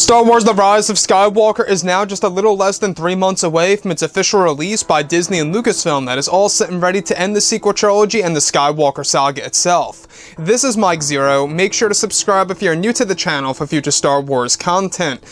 Star Wars The Rise of Skywalker is now just a little less than 3 months away from its official release by Disney and Lucasfilm that is all set and ready to end the sequel trilogy and the Skywalker saga itself. This is Mike Zero. Make sure to subscribe if you're new to the channel for future Star Wars content.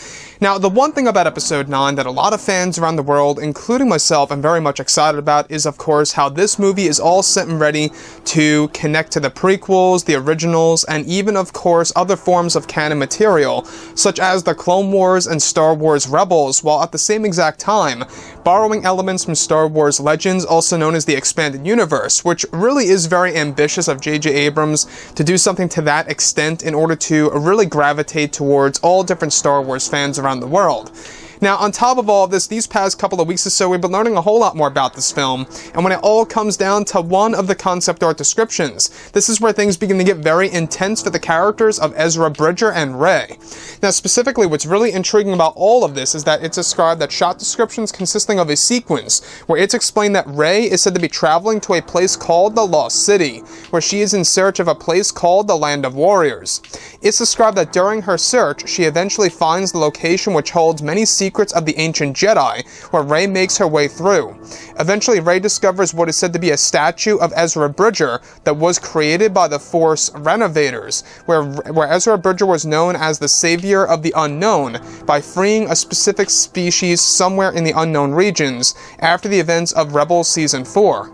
Now, the one thing about Episode 9 that a lot of fans around the world, including myself, am very much excited about is, of course, how this movie is all set and ready to connect to the prequels, the originals, and even, of course, other forms of canon material, such as the Clone Wars and Star Wars Rebels, while at the same exact time borrowing elements from Star Wars Legends, also known as the Expanded Universe, which really is very ambitious of J.J. Abrams to do something to that extent in order to really gravitate towards all different Star Wars fans around the world. Now, on top of all of this, these past couple of weeks or so, we've been learning a whole lot more about this film, and when it all comes down to one of the concept art descriptions, this is where things begin to get very intense for the characters of Ezra Bridger and Rey. Now, specifically, what's really intriguing about all of this is that it's described that shot descriptions consisting of a sequence where it's explained that Rey is said to be traveling to a place called the Lost City, where she is in search of a place called the Land of Warriors. It's described that during her search, she eventually finds the location which holds many secrets of the ancient Jedi, where Rey makes her way through. Eventually, Rey discovers what is said to be a statue of Ezra Bridger that was created by the Force Renovators, where Ezra Bridger was known as the savior of the unknown by freeing a specific species somewhere in the unknown regions after the events of Rebels Season 4.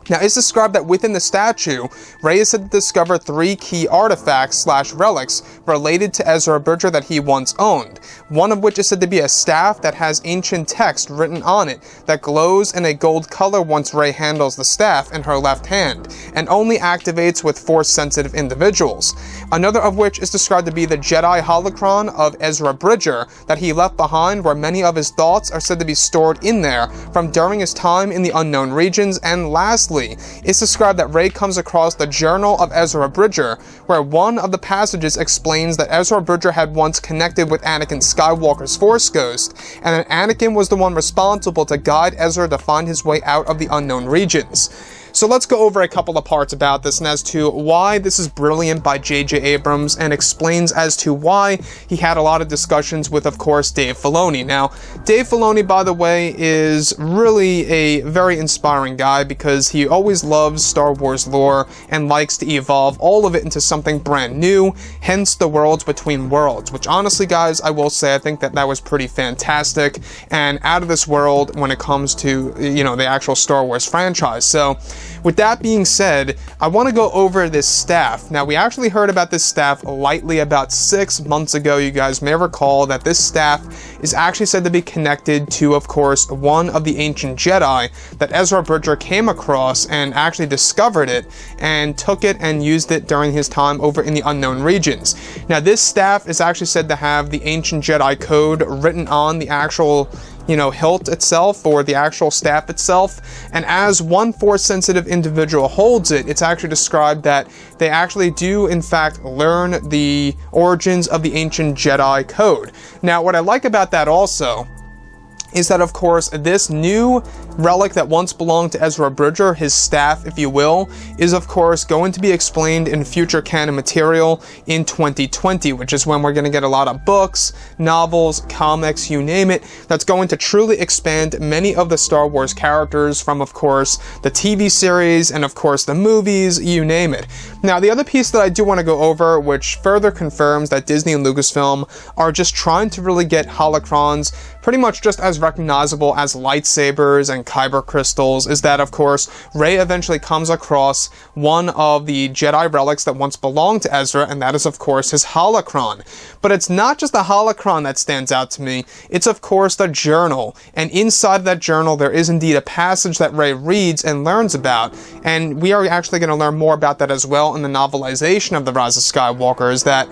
Now, it's described that within the statue, Rey is said to discover 3 key artifacts/relics related to Ezra Bridger that he once owned, one of which is said to be a staff that has ancient text written on it that glows in a gold color once Rey handles the staff in her left hand, and only activates with Force-sensitive individuals. Another of which is described to be the Jedi holocron of Ezra Bridger that he left behind, where many of his thoughts are said to be stored in there from during his time in the unknown regions. And lastly, it's described that Rey comes across the Journal of Ezra Bridger, where one of the passages explains that Ezra Bridger had once connected with Anakin Skywalker's Force Ghost, and that Anakin was the one responsible to guide Ezra to find his way out of the unknown regions. So let's go over a couple of parts about this and as to why this is brilliant by J.J. Abrams, and explains as to why he had a lot of discussions with, of course, Dave Filoni. Now, Dave Filoni, by the way, is really a very inspiring guy because he always loves Star Wars lore and likes to evolve all of it into something brand new, hence the Worlds Between Worlds, which honestly, guys, I will say I think that was pretty fantastic and out of this world when it comes to, you know, the actual Star Wars franchise. So, with that being said, I want to go over this staff. Now, we actually heard about this staff lightly about 6 months ago. You guys may recall that this staff is actually said to be connected to, of course, one of the ancient Jedi that Ezra Bridger came across and actually discovered it and took it and used it during his time over in the unknown regions. Now, this staff is actually said to have the ancient Jedi code written on the actual, hilt itself, or the actual staff itself, and as one Force-sensitive individual holds it, it's actually described that they actually do, in fact, learn the origins of the ancient Jedi code. Now, what I like about that also is that, of course, this new relic that once belonged to Ezra Bridger, his staff, if you will, is, of course, going to be explained in future canon material in 2020, which is when we're going to get a lot of books, novels, comics, you name it, that's going to truly expand many of the Star Wars characters from, of course, the TV series and, of course, the movies, you name it. Now, the other piece that I do want to go over, which further confirms that Disney and Lucasfilm are just trying to really get holocrons pretty much just as recognizable as lightsabers and kyber crystals, is that, of course, Rey eventually comes across one of the Jedi relics that once belonged to Ezra, and that is, of course, his holocron. But it's not just the holocron that stands out to me, it's, of course, the journal. And inside that journal, there is indeed a passage that Rey reads and learns about, and we are actually going to learn more about that as well in the novelization of The Rise of Skywalker, is that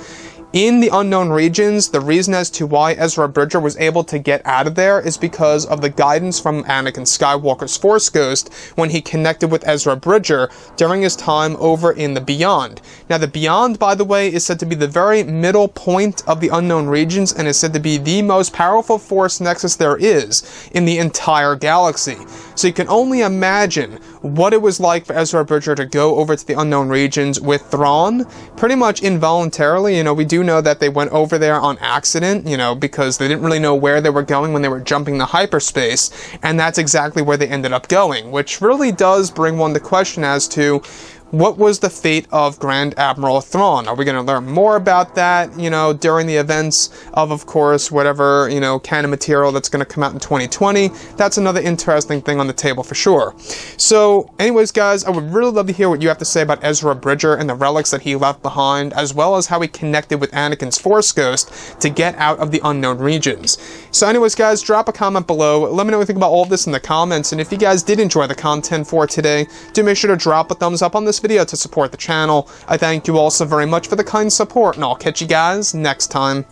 in the unknown regions, the reason as to why Ezra Bridger was able to get out of there is because of the guidance from Anakin Skywalker's Force Ghost when he connected with Ezra Bridger during his time over in the Beyond. Now, the Beyond, by the way, is said to be the very middle point of the unknown regions and is said to be the most powerful Force nexus there is in the entire galaxy. So you can only imagine what it was like for Ezra Bridger to go over to the unknown regions with Thrawn, pretty much involuntarily. We do know that they went over there on accident, you know, because they didn't really know where they were going when they were jumping the hyperspace, and that's exactly where they ended up going, which really does bring one to question as to what was the fate of Grand Admiral Thrawn? Are we going to learn more about that, you know, during the events of course, whatever, you know, canon material that's going to come out in 2020? That's another interesting thing on the table for sure. So, anyways, guys, I would really love to hear what you have to say about Ezra Bridger and the relics that he left behind, as well as how he connected with Anakin's Force Ghost to get out of the unknown regions. So anyways, guys, drop a comment below. Let me know what you think about all of this in the comments, and if you guys did enjoy the content for today, do make sure to drop a thumbs up on this video to support the channel. I thank you all so very much for the kind support, and I'll catch you guys next time.